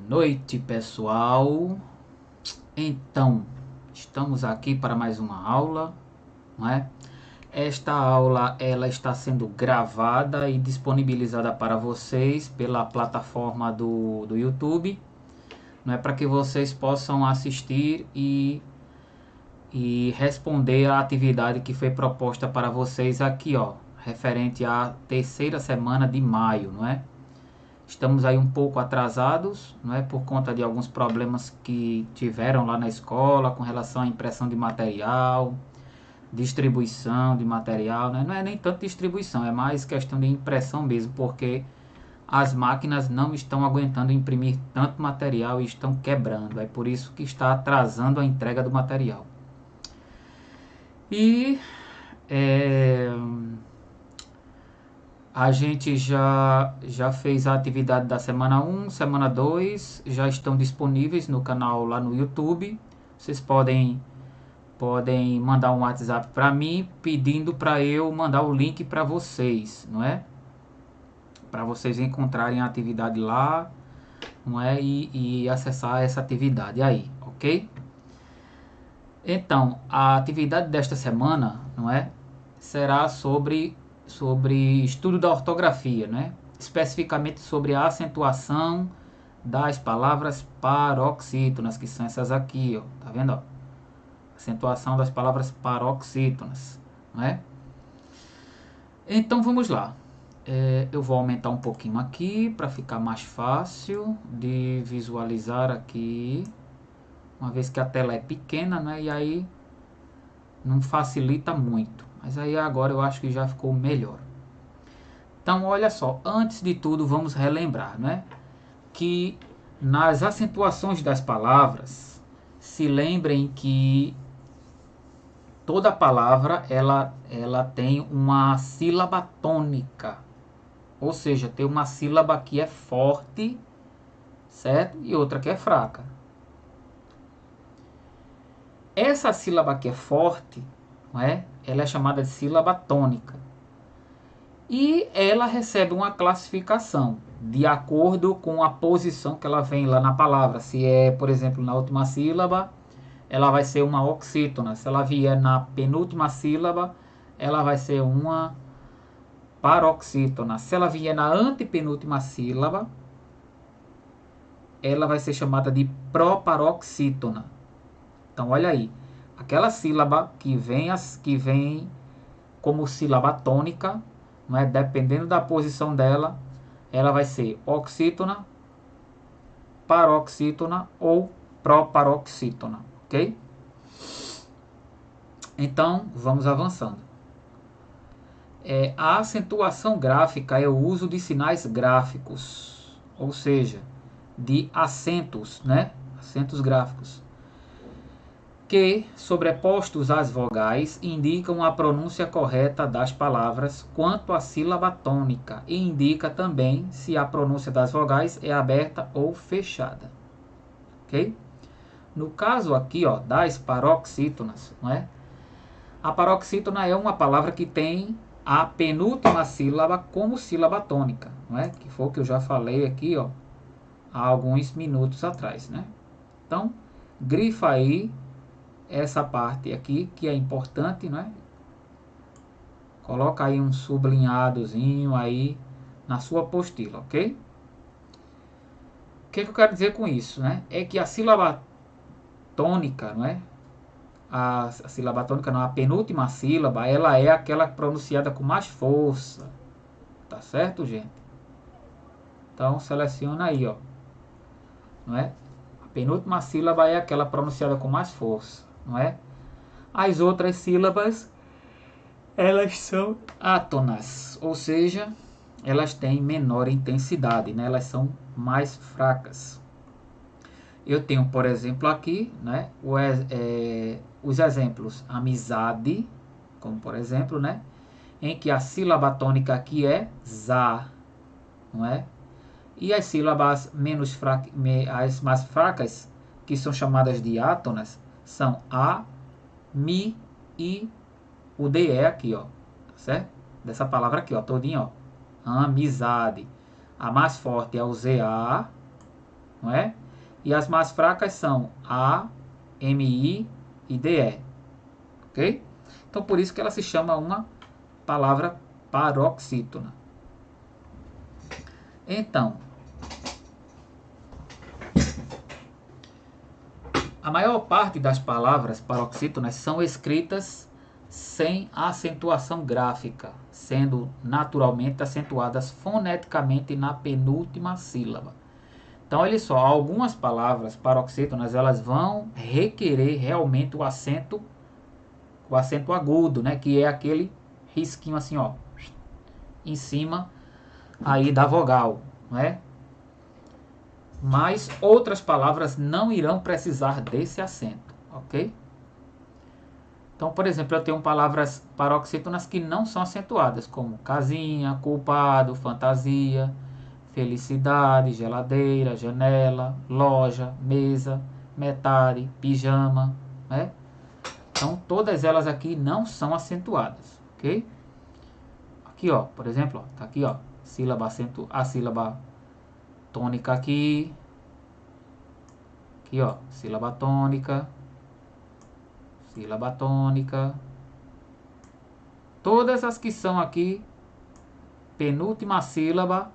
noite, pessoal. Então, estamos aqui para mais uma aula, não é? Esta aula ela está sendo gravada e disponibilizada para vocês pela plataforma do YouTube, não é, para que vocês possam assistir e responder à atividade que foi proposta para vocês aqui, ó, referente à terceira semana de maio, não é? Estamos aí um pouco atrasados, não é, por conta de alguns problemas que tiveram lá na escola com relação à impressão de material, distribuição de material, né? Não é nem tanto distribuição, é mais questão de impressão mesmo, porque as máquinas não estão aguentando imprimir tanto material e estão quebrando. É por isso que está atrasando a entrega do material. E é, a gente já fez a atividade da semana 1, semana 2, já estão disponíveis no canal lá no YouTube. Vocês podem mandar um WhatsApp para mim pedindo para eu mandar o link para vocês, não é? Para vocês encontrarem a atividade lá, não é? E acessar essa atividade aí, ok? Então, a atividade desta semana, não é? Será sobre estudo da ortografia, né? Especificamente sobre a acentuação das palavras paroxítonas, que são essas aqui, ó, tá vendo? Ó? Acentuação das palavras paroxítonas, né? Então vamos lá. Eu vou aumentar um pouquinho aqui para ficar mais fácil de visualizar aqui, uma vez que a tela é pequena, né? E aí não facilita muito. Mas aí agora eu acho que já ficou melhor. Então, olha só, antes de tudo, vamos relembrar, né, que nas acentuações das palavras, se lembrem que toda palavra ela tem uma sílaba tônica, ou seja, tem uma sílaba que é forte, certo? E outra que é fraca. Essa sílaba que é forte, não é? Ela é chamada de sílaba tônica. E ela recebe uma classificação de acordo com a posição que ela vem lá na palavra. Se é, por exemplo, na última sílaba, ela vai ser uma oxítona. Se ela vier na penúltima sílaba, ela vai ser uma paroxítona. Se ela vier na antepenúltima sílaba, ela vai ser chamada de proparoxítona. Então, olha aí, aquela sílaba que vem como sílaba tônica, não é? Dependendo da posição dela, ela vai ser oxítona, paroxítona ou proparoxítona, ok? Então, vamos avançando. A acentuação gráfica é o uso de sinais gráficos, ou seja, de acentos, né? Acentos gráficos, que, sobrepostos às vogais, indicam a pronúncia correta das palavras quanto à sílaba tônica e indica também se a pronúncia das vogais é aberta ou fechada. Ok? No caso aqui, ó, das paroxítonas, não é? A paroxítona é uma palavra que tem a penúltima sílaba como sílaba tônica, não é? Que foi o que eu já falei aqui, ó, há alguns minutos atrás, né? Então, grifa aí essa parte aqui que é importante, né? Coloca aí um sublinhadozinho aí na sua apostila, ok? O que eu quero dizer com isso, né? É que a sílaba tônica, não é? A sílaba tônica não, a penúltima sílaba, ela é aquela pronunciada com mais força, tá certo, gente? Então seleciona aí, ó, não é? A penúltima sílaba é aquela pronunciada com mais força, não é? As outras sílabas elas são átonas, ou seja, elas têm menor intensidade, né? Elas são mais fracas. Eu tenho, por exemplo, aqui, né, os exemplos amizade, como por exemplo, né, em que a sílaba tônica aqui é za, não é? E as sílabas as mais fracas, que são chamadas de átonas, são a, mi e o DE aqui, ó, tá certo? Dessa palavra aqui, ó, todinho, ó, amizade. A mais forte é o ZA, não é? E as mais fracas são A, M, I e D, E, ok? Então, por isso que ela se chama uma palavra paroxítona. Então, a maior parte das palavras paroxítonas são escritas sem acentuação gráfica, sendo naturalmente acentuadas foneticamente na penúltima sílaba. Então, olha só, algumas palavras paroxítonas, elas vão requerer realmente o acento agudo, né, que é aquele risquinho assim, ó, em cima aí da vogal, né? Mas outras palavras não irão precisar desse acento, ok? Então, por exemplo, eu tenho palavras paroxítonas que não são acentuadas, como casinha, culpado, fantasia, felicidade, geladeira, janela, loja, mesa, metade, pijama, né? Então, todas elas aqui não são acentuadas, ok? Aqui, ó, por exemplo, ó, tá aqui, ó, a sílaba tônica aqui, ó, sílaba tônica, todas as que são aqui, penúltima sílaba,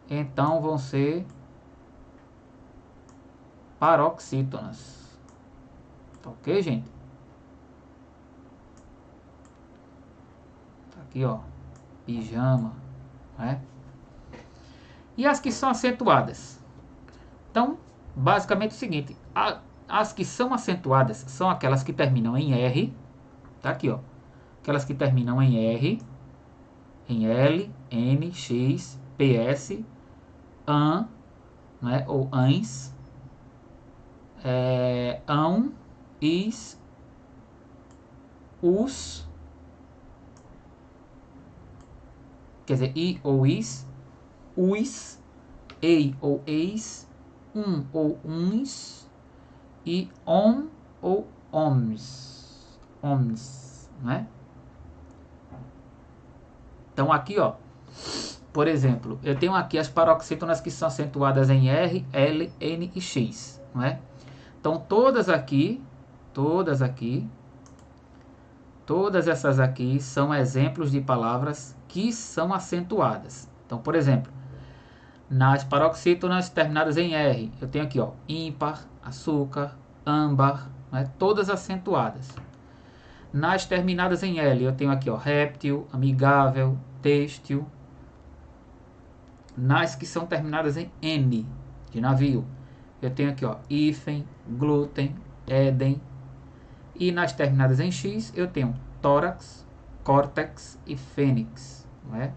então vão ser paroxítonas, tá ok, gente? Tá aqui, ó, pijama, né? E as que são acentuadas? Então, basicamente é o seguinte, as que são acentuadas são aquelas que terminam em R, tá aqui, ó, aquelas que terminam em R, em L, N, X, PS, AN, né, ou ANS, AN, IS, US, quer dizer, I ou IS, US, EI ou EIS, ou UNS, e OM ou OMS, né? Então aqui, ó, por exemplo, eu tenho aqui as paroxítonas que são acentuadas em R, L, N e X, não é? Então todas essas aqui são exemplos de palavras que são acentuadas. Então, por exemplo, nas paroxítonas terminadas em R, eu tenho aqui, ó, ímpar, açúcar, âmbar, né, todas acentuadas. Nas terminadas em L, eu tenho aqui, ó, réptil, amigável, têxtil. Nas que são terminadas em N, de navio, eu tenho aqui, ó, hífen, glúten, éden. E nas terminadas em X, eu tenho tórax, córtex e fênix, não é?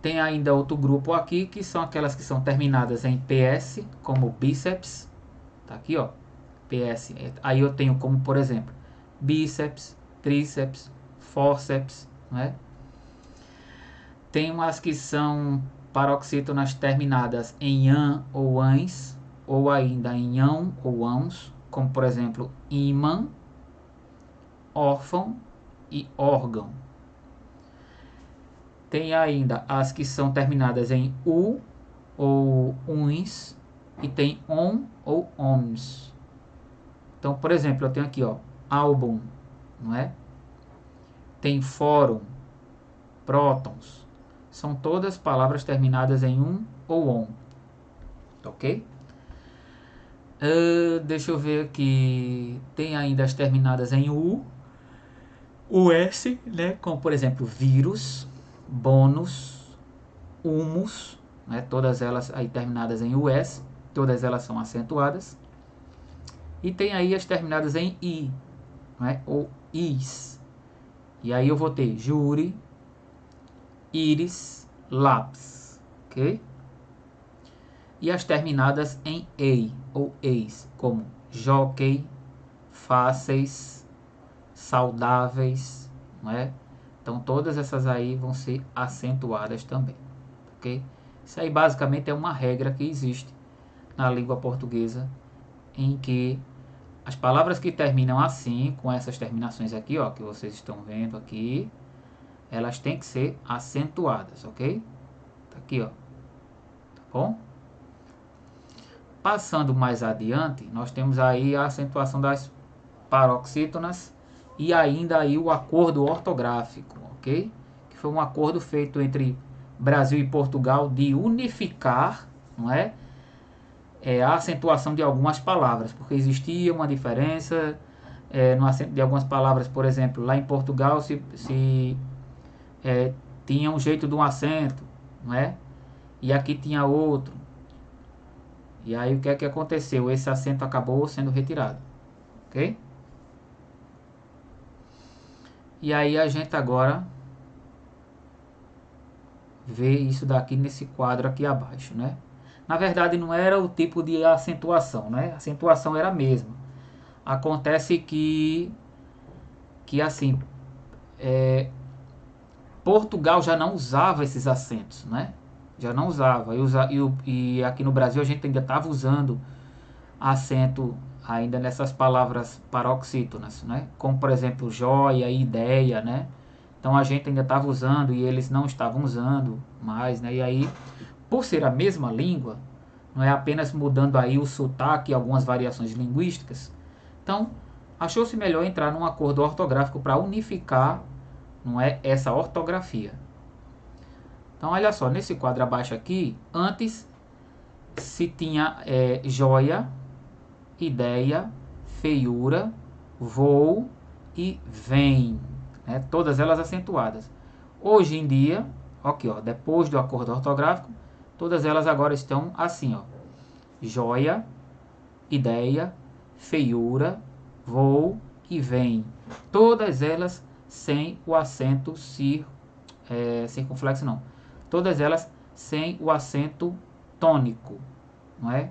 Tem ainda outro grupo aqui, que são aquelas que são terminadas em PS, como bíceps. Tá aqui, ó, PS. Aí eu tenho como, por exemplo, bíceps, tríceps, fórceps, né? Tem umas que são paroxítonas terminadas em an ou ans, ou ainda em ão ou ãos, como por exemplo, ímã, órfão e órgão. Tem ainda as que são terminadas em u ou uns, e tem on ou oms. Então, por exemplo, eu tenho aqui, ó, álbum, não é? Tem fórum, prótons. São todas palavras terminadas em um ou on, ok? Deixa eu ver aqui. Tem ainda as terminadas em U, US, né? Como por exemplo, vírus, bônus, humus, né? Todas elas aí terminadas em US, todas elas são acentuadas. E tem aí as terminadas em I, né? Ou is. E aí eu vou ter júri, íris, lápis, ok? E as terminadas em ei ou eis, como jockey, fáceis, saudáveis, não é? Então todas essas aí vão ser acentuadas também, ok? Isso aí basicamente é uma regra que existe na língua portuguesa, em que as palavras que terminam assim, com essas terminações aqui, ó, que vocês estão vendo aqui, elas têm que ser acentuadas, ok? Tá aqui, ó, Bom, passando mais adiante, nós temos aí a acentuação das paroxítonas e ainda aí o acordo ortográfico, ok? Que foi um acordo feito entre Brasil e Portugal de unificar, não é? A acentuação de algumas palavras, porque existia uma diferença no acento de algumas palavras. Por exemplo, lá em Portugal tinha um jeito de um acento, não é? E aqui tinha outro. E aí o que é que aconteceu? Esse acento acabou sendo retirado, ok? E aí a gente agora vê isso daqui nesse quadro aqui abaixo, né? Na verdade não era o tipo de acentuação, né? A acentuação era a mesma. Acontece que assim, Portugal já não usava esses acentos, né? Já não usava. E aqui no Brasil a gente ainda estava usando acento ainda nessas palavras paroxítonas, né? Como por exemplo joia, ideia, né? Então a gente ainda estava usando e eles não estavam usando mais, né? E aí, por ser a mesma língua, não é apenas mudando aí o sotaque e algumas variações linguísticas. Então, achou-se melhor entrar num acordo ortográfico para unificar, não é, essa ortografia. Então, olha só, nesse quadro abaixo aqui, antes se tinha joia, ideia, feiura, voo e vem, né? Todas elas acentuadas. Hoje em dia, aqui, ó, depois do acordo ortográfico, todas elas agora estão assim, ó: joia, ideia, feiura, voo e vem. Todas elas sem o acento circunflexo, não. Todas elas sem o acento tônico, não é?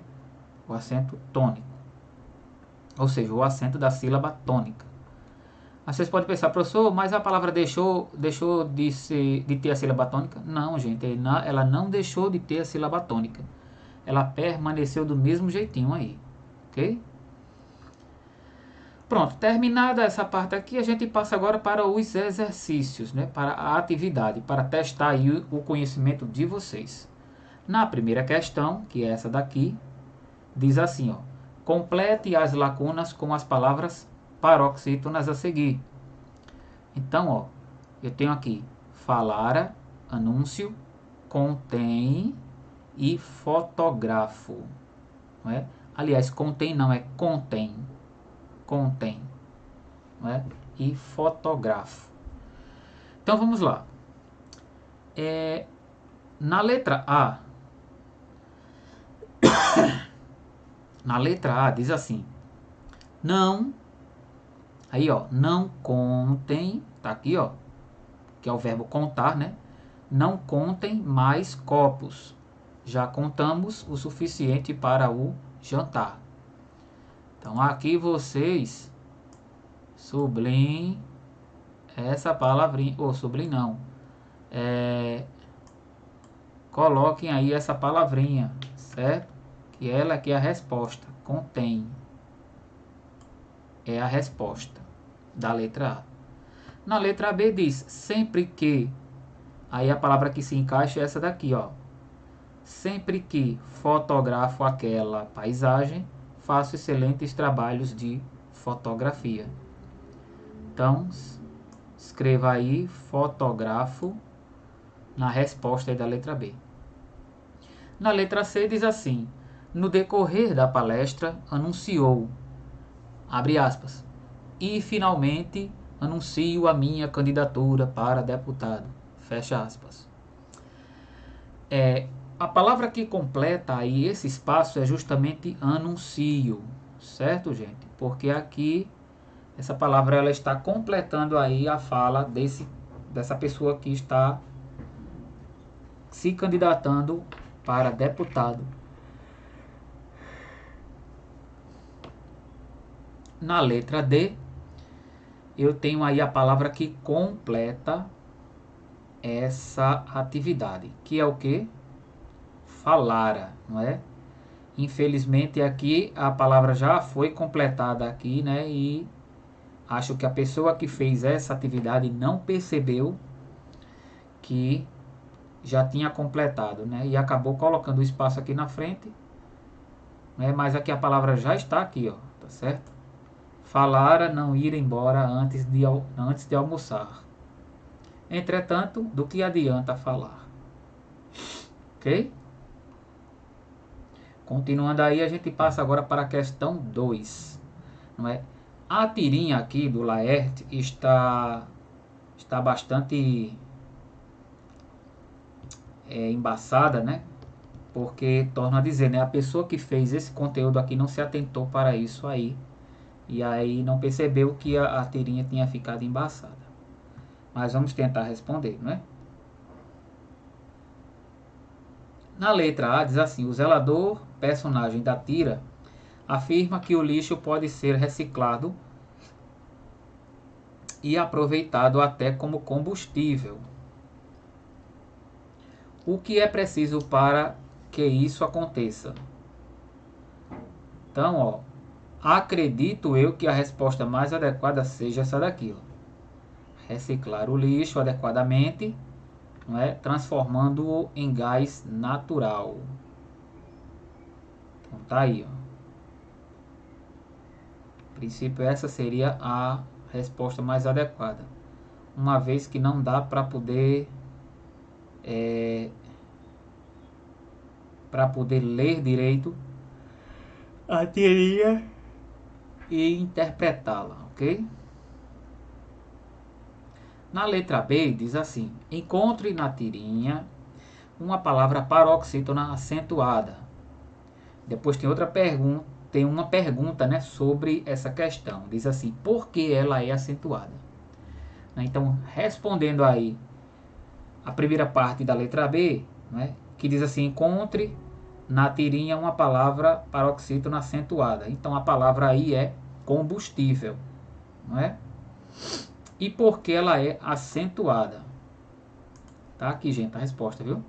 O acento tônico. Ou seja, o acento da sílaba tônica. Aí vocês podem pensar, professor, mas a palavra deixou de ter a sílaba tônica? Não, gente, ela não deixou de ter a sílaba tônica. Ela permaneceu do mesmo jeitinho aí, ok? Pronto, terminada essa parte aqui, a gente passa agora para os exercícios, né? Para a atividade, para testar aí o conhecimento de vocês. Na primeira questão, que é essa daqui, diz assim, ó: complete as lacunas com as palavras paroxítonas a seguir. Então, ó, eu tenho aqui falara, anúncio, contém e fotógrafo, não é? Aliás, contém não, é contém, não é? E fotógrafo. Então vamos lá. Na letra A, diz assim: não, aí ó, não contem, tá aqui ó, que é o verbo contar, né? Não contem mais copos. Já contamos o suficiente para o jantar. Então aqui vocês sublinhem essa palavrinha, ou sublinhem não, coloquem aí essa palavrinha, certo? Que ela aqui é a resposta, contém. É a resposta da letra A. Na letra B diz, sempre que, aí a palavra que se encaixa é essa daqui, ó. Sempre que fotografo aquela paisagem, faço excelentes trabalhos de fotografia. Então, escreva aí fotógrafo na resposta aí da letra B. Na letra C diz assim: no decorrer da palestra anunciou, abre aspas, e finalmente anuncio a minha candidatura para deputado, fecha aspas. A palavra que completa aí esse espaço é justamente anuncio, certo, gente? Porque aqui essa palavra ela está completando aí a fala dessa pessoa que está se candidatando para deputado. Na letra D, eu tenho aí a palavra que completa essa atividade, que é o que? Falara, não é? Infelizmente aqui a palavra já foi completada aqui, né? E acho que a pessoa que fez essa atividade não percebeu que já tinha completado, né? E acabou colocando o espaço aqui na frente, né? Mas aqui a palavra já está aqui, ó, tá certo? Falara não ir embora antes de almoçar. Entretanto, do que adianta falar? Ok? Continuando aí, a gente passa agora para a questão 2. Não é? A tirinha aqui do Laerte está bastante embaçada, né? Porque, torna a dizer, né? A pessoa que fez esse conteúdo aqui não se atentou para isso aí. E aí não percebeu que a tirinha tinha ficado embaçada. Mas vamos tentar responder, não é? Na letra A diz assim: o zelador, personagem da tira, afirma que o lixo pode ser reciclado e aproveitado até como combustível. O que é preciso para que isso aconteça? Então, ó, acredito eu que a resposta mais adequada seja essa daqui, ó. Reciclar o lixo adequadamente, não é? Transformando-o em gás natural. Então tá aí, ó. A princípio essa seria a resposta mais adequada, uma vez que não dá para poder ler direito a teoria e interpretá-la, ok? Na letra B diz assim: encontre na tirinha uma palavra paroxítona acentuada. Depois tem outra pergunta, tem uma pergunta, né, sobre essa questão. Diz assim: por que ela é acentuada? Então, respondendo aí a primeira parte da letra B, né, que diz assim: encontre na tirinha uma palavra paroxítona acentuada. Então a palavra aí é combustível, não é? E por que ela é acentuada? Tá aqui, gente, a resposta, viu?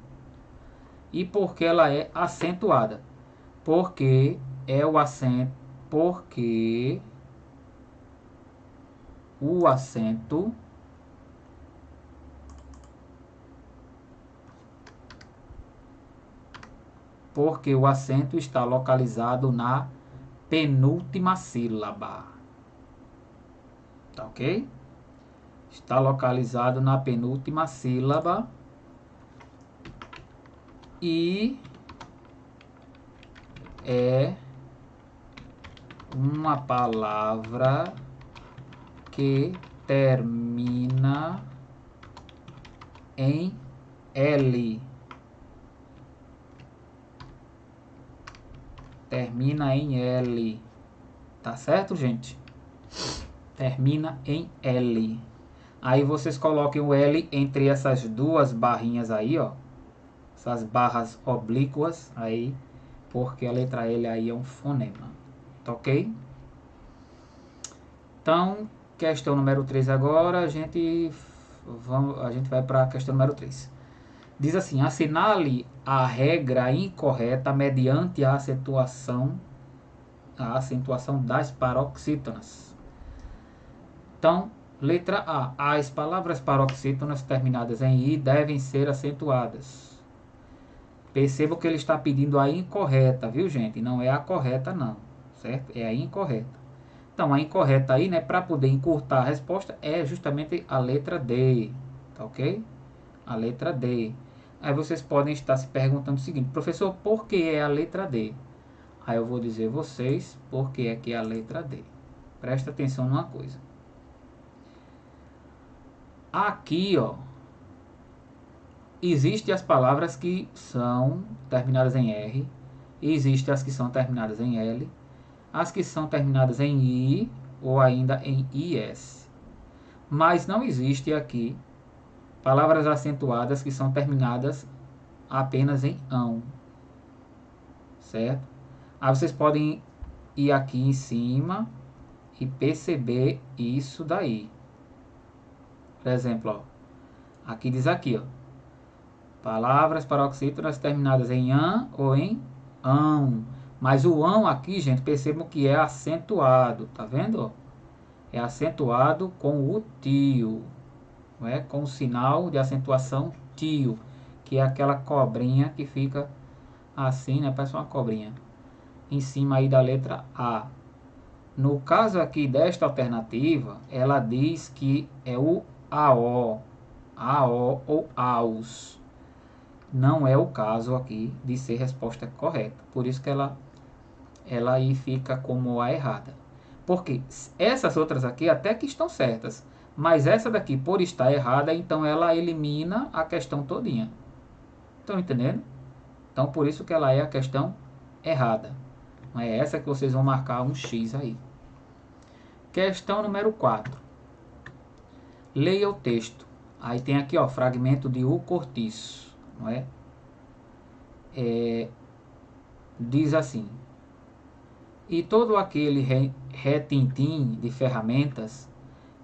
E por que ela é acentuada? Porque é o acento, porque o acento está localizado na penúltima sílaba. Tá ok? Está localizado na penúltima sílaba e é uma palavra que termina em L. Termina em L. Tá certo, gente? Termina em L. Aí vocês coloquem o L entre essas duas barrinhas aí, ó. Essas barras oblíquas aí, porque a letra L aí é um fonema. Tá ok? Então, questão número 3 agora, a gente vai para a questão número 3. Diz assim: assinale a regra incorreta mediante a acentuação das paroxítonas. Então, letra A. As palavras paroxítonas terminadas em I devem ser acentuadas. Perceba que ele está pedindo a incorreta, viu, gente? Não é a correta, não. Certo? É a incorreta. Então, a incorreta aí, né, para poder encurtar a resposta, é justamente a letra D. Tá ok? A letra D. Aí vocês podem estar se perguntando o seguinte: professor, por que é a letra D? Aí eu vou dizer a vocês por que é que é a letra D. Presta atenção numa coisa. Aqui, ó, existem as palavras que são terminadas em R, e existem as que são terminadas em L, as que são terminadas em I ou ainda em IS. Mas não existe aqui palavras acentuadas que são terminadas apenas em ão. Certo? Aí vocês podem ir aqui em cima e perceber isso daí. Por exemplo, ó, aqui diz aqui, ó, palavras paroxítonas terminadas em an ou em ão. Mas o ão aqui, gente, percebam que é acentuado, tá vendo? É acentuado com o tio, não é? Com o sinal de acentuação tio, que é aquela cobrinha que fica assim, né? Parece uma cobrinha. Em cima aí da letra A. No caso aqui desta alternativa, ela diz que é o AO, AO ou AUS. Não é o caso aqui de ser resposta correta. Por isso que ela aí fica como a errada. Porque essas outras aqui até que estão certas, mas essa daqui, por estar errada, então ela elimina a questão todinha. Estão entendendo? Então por isso que ela é a questão errada. É essa que vocês vão marcar um X aí. Questão número 4. Leia o texto. Aí tem aqui, ó, fragmento de O Cortiço, não é? Diz assim: e todo aquele retintim de ferramentas,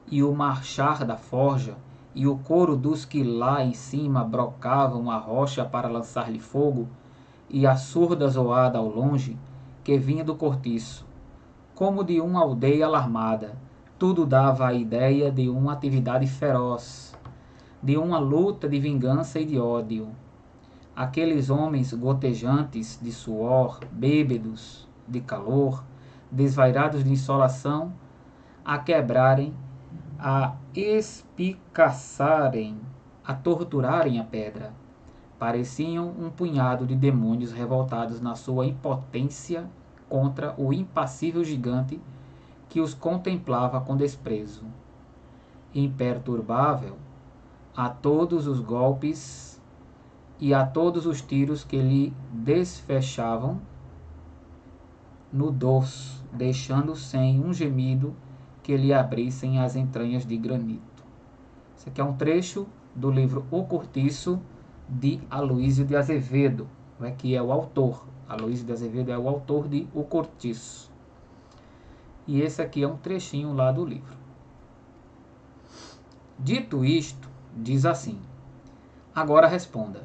e o marchar da forja, e o coro dos que lá em cima brocavam a rocha para lançar-lhe fogo, e a surda zoada ao longe, que vinha do cortiço, como de uma aldeia alarmada, tudo dava a ideia de uma atividade feroz, de uma luta de vingança e de ódio. Aqueles homens gotejantes de suor, bêbedos de calor, desvairados de insolação, a quebrarem, a espicaçarem, a torturarem a pedra. Pareciam um punhado de demônios revoltados na sua impotência contra o impassível gigante que os contemplava com desprezo. Imperturbável a todos os golpes e a todos os tiros que lhe desfechavam no dorso, deixando sem um gemido que lhe abrissem as entranhas de granito. Isso aqui é um trecho do livro O Cortiço, de Aloísio de Azevedo, que é o autor. Aloísio de Azevedo é o autor de O Cortiço. E esse aqui é um trechinho lá do livro. Dito isto, diz assim: agora responda.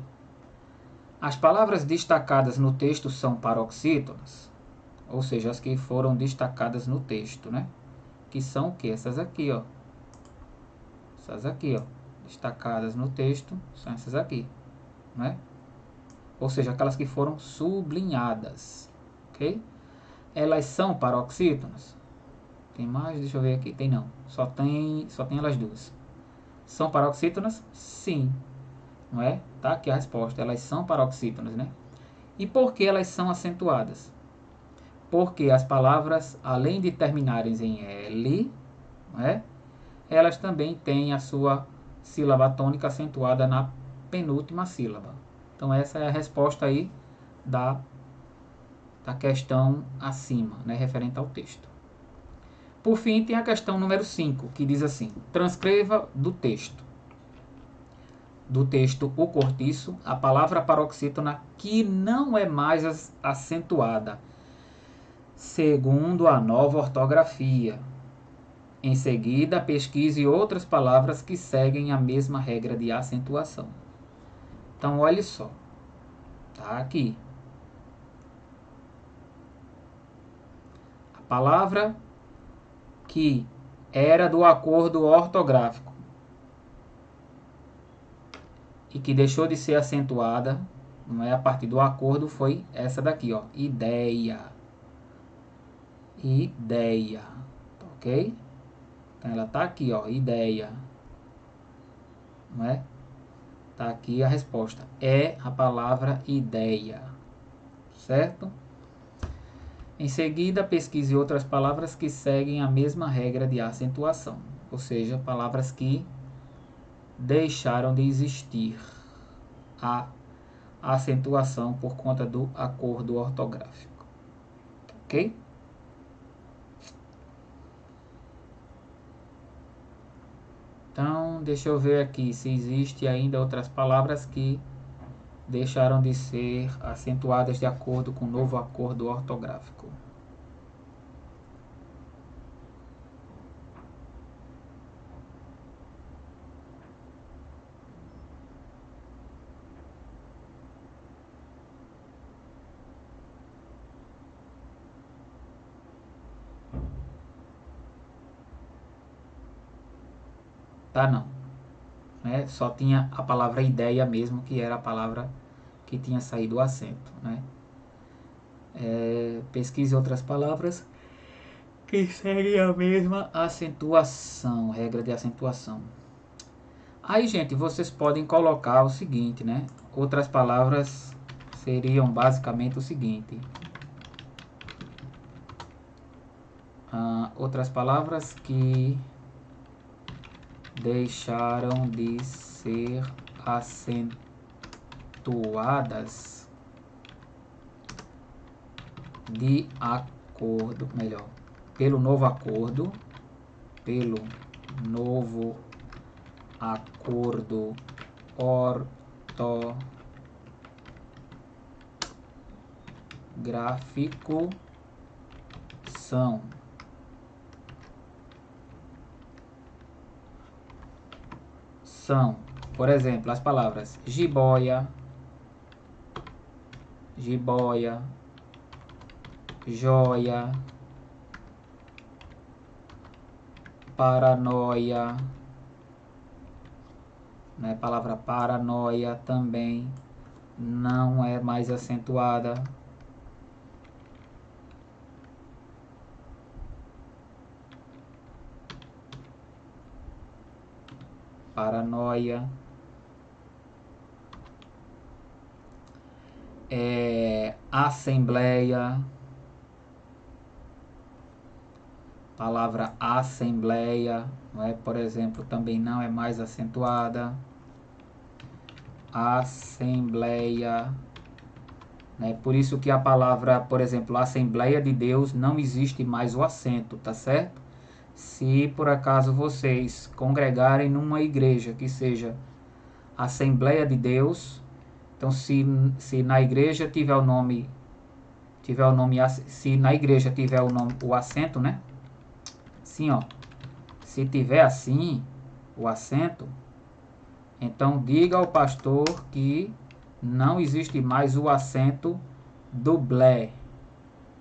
As palavras destacadas no texto são paroxítonas, ou seja, as que foram destacadas no texto, né? Que são o quê? Essas aqui, ó. Essas aqui, ó. Destacadas no texto são essas aqui, né? Ou seja, aquelas que foram sublinhadas, ok? Elas são paroxítonas? Tem mais? Deixa eu ver aqui. Tem não. Só tem elas duas. São paroxítonas? Sim. Não é? Tá aqui a resposta. Elas são paroxítonas, né? E por que elas são acentuadas? Porque as palavras, além de terminarem em L, não é? Elas também têm a sua sílaba tônica acentuada na penúltima sílaba. Então essa é a resposta aí da questão acima, né, referente ao texto. Por fim, tem a questão número 5, que diz assim: transcreva do texto O Cortiço, a palavra paroxítona que não é mais acentuada, segundo a nova ortografia. Em seguida, pesquise outras palavras que seguem a mesma regra de acentuação. Então, olhe só. Tá aqui. A palavra que era do acordo ortográfico e que deixou de ser acentuada, não é, a partir do acordo, foi essa daqui, ó, ideia. Ideia, ok? Então ela tá aqui, ó, ideia, não é? Tá aqui a resposta, é a palavra ideia, certo? Em seguida, pesquise outras palavras que seguem a mesma regra de acentuação, ou seja, palavras que deixaram de existir a acentuação por conta do acordo ortográfico, ok? Então, deixa eu ver aqui se existe ainda outras palavras que deixaram de ser acentuadas de acordo com o novo acordo ortográfico. Tá não. né? Só tinha a palavra ideia mesmo, que era a palavra que tinha saído o acento, né? Pesquise outras palavras que seguem a mesma acentuação, regra de acentuação. Aí, gente, vocês podem colocar o seguinte, né? Outras palavras seriam basicamente o seguinte. Outras palavras que deixaram de ser acentuadas de acordo, melhor, pelo novo acordo ortográfico são, por exemplo, as palavras jiboia, joia, paranoia, né? A palavra paranoia também não é mais acentuada. Paranoia. Assembleia. Palavra assembleia, não é? Por exemplo, também não é mais acentuada. Assembleia, né? Por isso que a palavra, por exemplo, Assembleia de Deus, não existe mais o acento, tá certo? Se por acaso vocês congregarem numa igreja que seja Assembleia de Deus, então se na igreja tiver o nome, se na igreja tiver o acento, né? Assim, ó. Se tiver assim o acento, então diga ao pastor que não existe mais o acento do blé,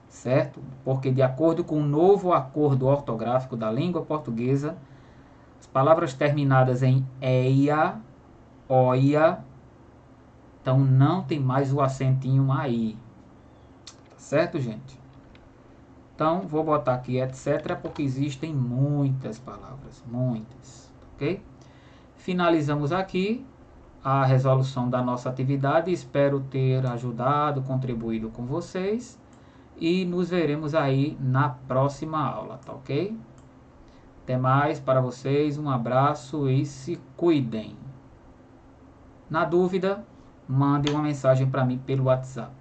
certo? Porque de acordo com o novo acordo ortográfico da língua portuguesa, as palavras terminadas em eia, oia, então não tem mais o acentinho aí, tá certo, gente? Então vou botar aqui etc, porque existem muitas palavras, muitas, ok? Finalizamos aqui a resolução da nossa atividade. Espero ter ajudado, contribuído com vocês. E nos veremos aí na próxima aula, tá ok? Até mais para vocês, um abraço e se cuidem. Na dúvida, mande uma mensagem para mim pelo WhatsApp.